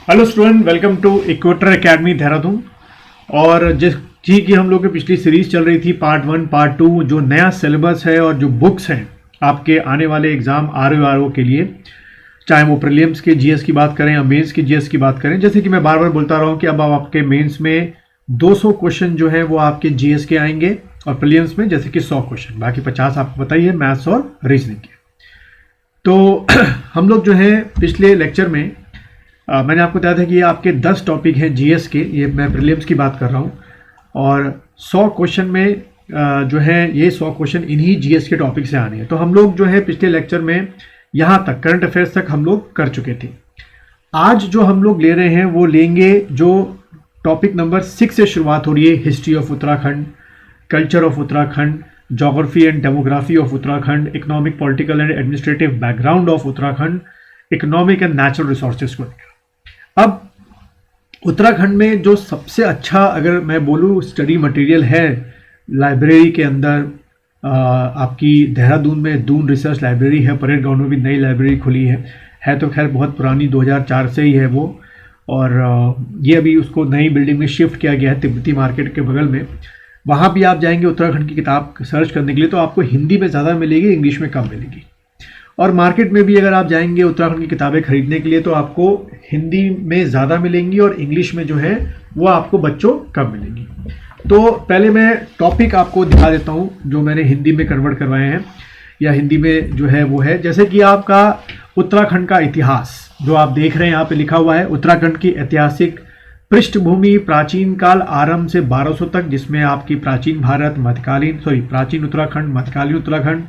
Hello student, welcome to Equator academy Dehradun. और जिस जी की हम लोग की पिछली सीरीज चल रही थी पार्ट 1 पार्ट 2, जो नया सिलेबस है और जो बुक्स हैं आपके आने वाले एग्जाम आर के लिए, चाहे वो प्रीलिम्स के जीएस की बात करें या मेंस के जीएस की बात करें। जैसे कि मैं बार बार बोलता रहा हूँ कि अब आपके मेंस में 200 क्वेश्चन जो है वो आपके जीएस के आएंगे और प्रीलिम्स में जैसे कि 100 क्वेश्चन, बाकी 50 आपको पता ही है मैथ्स और रीजनिंग के। तो हम लोग जो है पिछले लेक्चर में मैंने आपको बताया था कि ये आपके 10 टॉपिक हैं जीएस के, ये मैं प्रीलिम्स की बात कर रहा हूँ। और 100 क्वेश्चन में जो है ये 100 क्वेश्चन इन्हीं जीएस के टॉपिक से आने हैं। तो हम लोग जो है पिछले लेक्चर में यहाँ तक करंट अफेयर्स तक हम लोग कर चुके थे। आज जो हम लोग ले रहे हैं वो लेंगे जो टॉपिक नंबर 6 से शुरुआत हो रही है, history of Uttarakhand, culture of Uttarakhand, geography and demography of Uttarakhand, economic political and administrative background of Uttarakhand, economic and natural resources को लेकर। अब उत्तराखंड में जो सबसे अच्छा अगर मैं बोलूँ स्टडी मटेरियल है लाइब्रेरी के अंदर, आपकी देहरादून में दून रिसर्च लाइब्रेरी है, परेड ग्राउंड में भी नई लाइब्रेरी खुली है तो खैर बहुत पुरानी 2004 से ही है वो। और ये अभी उसको नई बिल्डिंग में शिफ्ट किया गया है तिब्बती मार्केट के बगल में। वहाँ भी आप जाएंगे उत्तराखंड की किताब सर्च करने के लिए तो आपको हिंदी में ज़्यादा मिलेगी, इंग्लिश में कम मिलेगी। और मार्केट में भी अगर आप जाएंगे उत्तराखंड की किताबें खरीदने के लिए तो आपको हिंदी में ज़्यादा मिलेंगी और इंग्लिश में जो है वो आपको बच्चों कम मिलेंगी। तो पहले मैं टॉपिक आपको दिखा देता हूँ जो मैंने हिंदी में कन्वर्ट करवाए हैं या हिंदी में जो है वो है, जैसे कि आपका उत्तराखंड का इतिहास जो आप देख रहे हैं यहाँ पे लिखा हुआ है, उत्तराखंड की ऐतिहासिक पृष्ठभूमि प्राचीन काल आरंभ से 1200 तक, जिसमें आपकी प्राचीन भारत, प्राचीन उत्तराखंड, मध्यकालीन उत्तराखंड,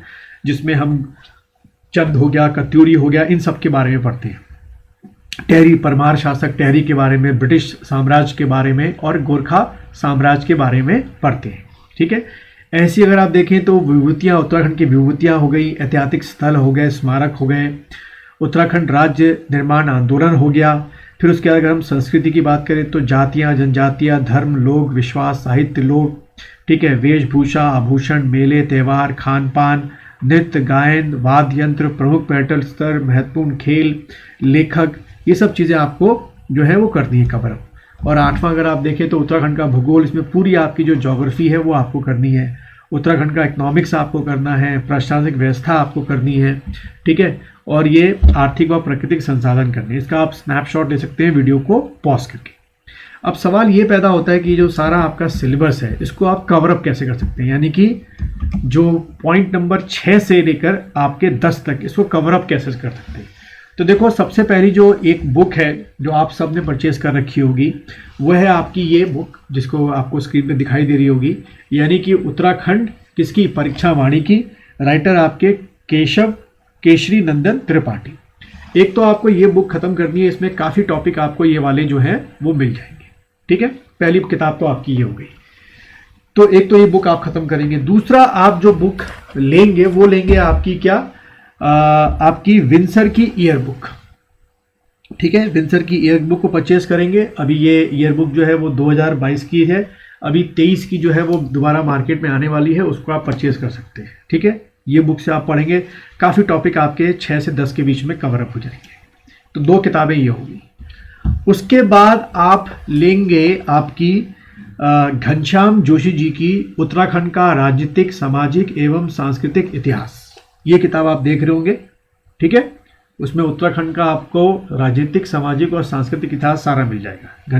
जिसमें हम चंद हो गया, कत्यूरी हो गया, इन सब के बारे में पढ़ते हैं। टेहरी, परमार शासक टेहरी के बारे में, ब्रिटिश साम्राज्य के बारे में और गोरखा साम्राज्य के बारे में पढ़ते हैं। ठीक है, ऐसी अगर आप देखें तो विभूतियाँ, उत्तराखंड की विभूतियाँ हो गई, ऐतिहासिक स्थल हो गए, स्मारक हो गए, उत्तराखंड राज्य निर्माण आंदोलन हो गया। फिर उसके बाद अगर हम संस्कृति की बात करें तो जातियाँ, जनजातियाँ, धर्म, लोक विश्वास, साहित्य, लोक, ठीक है, वेशभूषा, आभूषण, मेले, त्यौहार, खान पान, नृत्य, गायन, वाद्य यंत्र, प्रमुख पर्यटन स्तर, महत्वपूर्ण खेल, लेखक, ये सब चीज़ें आपको जो है वो करनी है कवर अप। और 8वां अगर आप देखें तो उत्तराखंड का भूगोल, इसमें पूरी आपकी जो ज्योग्राफी है वो आपको करनी है। उत्तराखंड का इकोनॉमिक्स आपको करना है, प्रशासनिक व्यवस्था आपको करनी है, ठीक है, और ये आर्थिक व प्राकृतिक संसाधन करने हैं। इसका आप स्नैपशॉट ले सकते हैं वीडियो को पॉज करके। अब सवाल ये पैदा होता है कि जो सारा आपका सिलेबस है इसको आप कवर अप कैसे कर सकते हैं, यानी कि जो पॉइंट नंबर 6 से लेकर आपके 10 तक इसको कवर अप कैसे कर सकते हैं। तो देखो, सबसे पहली जो एक बुक है जो आप सब ने परचेज कर रखी होगी वो है आपकी ये बुक, जिसको आपको स्क्रीन पे दिखाई दे रही होगी, यानी कि उत्तराखंड किसकी, परीक्षा वाणी की, राइटर आपके केशव केशरी नंदन त्रिपाठी। एक तो आपको ये बुक खत्म करनी है, इसमें काफ़ी टॉपिक आपको ये वाले जो है वो मिल जाएंगे। ठीक है, पहली किताब तो आपकी ये हो गई। तो एक तो ये बुक आप खत्म करेंगे। दूसरा आप जो बुक लेंगे वो लेंगे आपकी क्या, आपकी विंसर की ईयर बुक। ठीक है, विंसर की ईयर बुक को परचेज करेंगे। अभी ये ईयर बुक जो है वो 2022 की है, अभी 23 की जो है वो दोबारा मार्केट में आने वाली है, उसको आप परचेज कर सकते हैं। ठीक है, ये बुक से आप पढ़ेंगे, काफ़ी टॉपिक आपके 6 से 10 के बीच में कवर अप हो जाएंगे। तो 2 किताबें ये होगी। उसके बाद आप लेंगे आपकी घनश्याम जोशी जी की उत्तराखंड का राजनीतिक, सामाजिक एवं सांस्कृतिक इतिहास। ये किताब आप देख रहे होंगे, ठीक है, उसमें उत्तराखंड का आपको राजनीतिक, सामाजिक और सांस्कृतिक इतिहास सारा मिल जाएगा।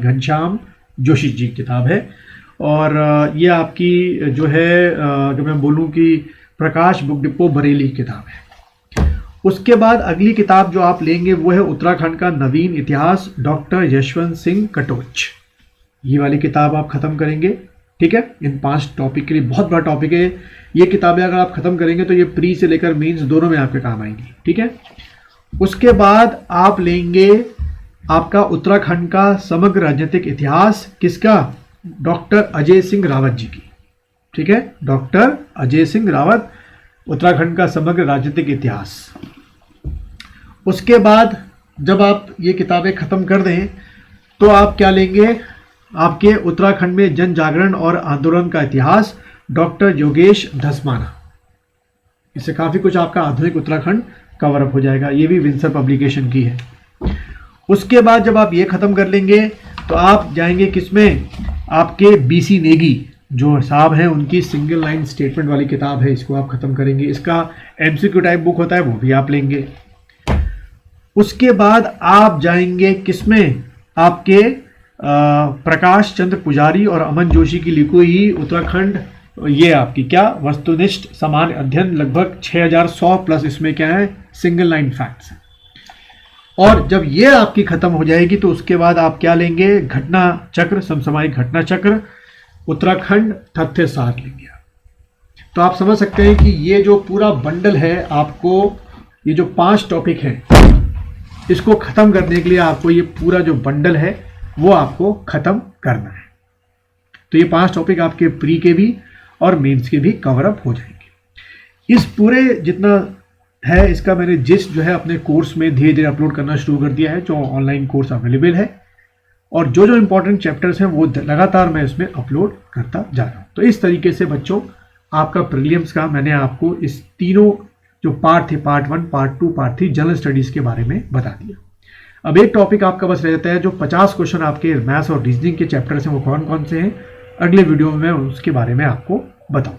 घनश्याम जोशी जी किताब है। और ये आपकी जो है अगर मैं बोलूँ कि प्रकाश बुक डिपो बरेली किताब है। उसके बाद अगली किताब जो आप लेंगे वो है उत्तराखंड का नवीन इतिहास, डॉक्टर यशवंत सिंह कटोच। ये वाली किताब आप खत्म करेंगे। ठीक है, इन 5 टॉपिक के लिए बहुत बड़ा टॉपिक है ये किताबें। अगर आप खत्म करेंगे तो ये प्री से लेकर मेंस दोनों में आपके काम आएंगी। ठीक है, उसके बाद आप लेंगे आपका उत्तराखंड का समग्र राजनीतिक इतिहास, किसका, डॉक्टर अजय सिंह रावत जी की। ठीक है, डॉक्टर अजय सिंह रावत, उत्तराखंड का समग्र राजनीतिक इतिहास। उसके बाद जब आप ये किताबें ख़त्म कर दें तो आप क्या लेंगे, आपके उत्तराखंड में जन जागरण और आंदोलन का इतिहास, डॉक्टर योगेश धसमाना। इससे काफ़ी कुछ आपका आधुनिक उत्तराखंड कवर अप हो जाएगा। ये भी विंसर पब्लिकेशन की है। उसके बाद जब आप ये खत्म कर लेंगे तो आप जाएंगे किसमें, आपके बीसी नेगी जो साहब हैं उनकी सिंगल लाइन स्टेटमेंट वाली किताब है, इसको आप खत्म करेंगे। इसका एमसीक्यू टाइप बुक होता है वो भी आप लेंगे। उसके बाद आप जाएंगे किसमें, आपके प्रकाश चंद्र पुजारी और अमन जोशी की लिखी हुई उत्तराखंड, ये आपकी क्या वस्तुनिष्ठ सामान्य अध्ययन, लगभग 6100 प्लस इसमें क्या है सिंगल लाइन फैक्ट्स है। और जब ये आपकी खत्म हो जाएगी तो उसके बाद आप क्या लेंगे, घटना चक्र, समसामयिक घटना चक्र, उत्तराखंड तथ्य सार लेंगे। तो आप समझ सकते हैं कि ये जो पूरा बंडल है, आपको ये जो 5 टॉपिक हैं इसको खत्म करने के लिए आपको ये पूरा जो बंडल है वो आपको खत्म करना है। तो ये 5 टॉपिक आपके प्री के भी और मेंस के भी कवर अप हो जाएंगे। इस पूरे जितना है इसका मैंने जिस जो है अपने कोर्स में धीरे धीरे अपलोड करना शुरू कर दिया है, जो ऑनलाइन कोर्स अवेलेबल है, और जो जो इंपॉर्टेंट चैप्टर्स हैं वो लगातार मैं इसमें अपलोड करता जा रहा हूँ। तो इस तरीके से बच्चों आपका प्रीलिम्स का मैंने आपको इस तीनों जो पार्ट थे, part 1, part 2, part 3 general studies के बारे में बता दिया। अब एक टॉपिक आपका बस रह जाता है, जो 50 क्वेश्चन आपके मैथ्स और रीजनिंग के चैप्टर्स हैं वो कौन कौन से हैं, अगले वीडियो में मैं उसके बारे में आपको बताऊँ।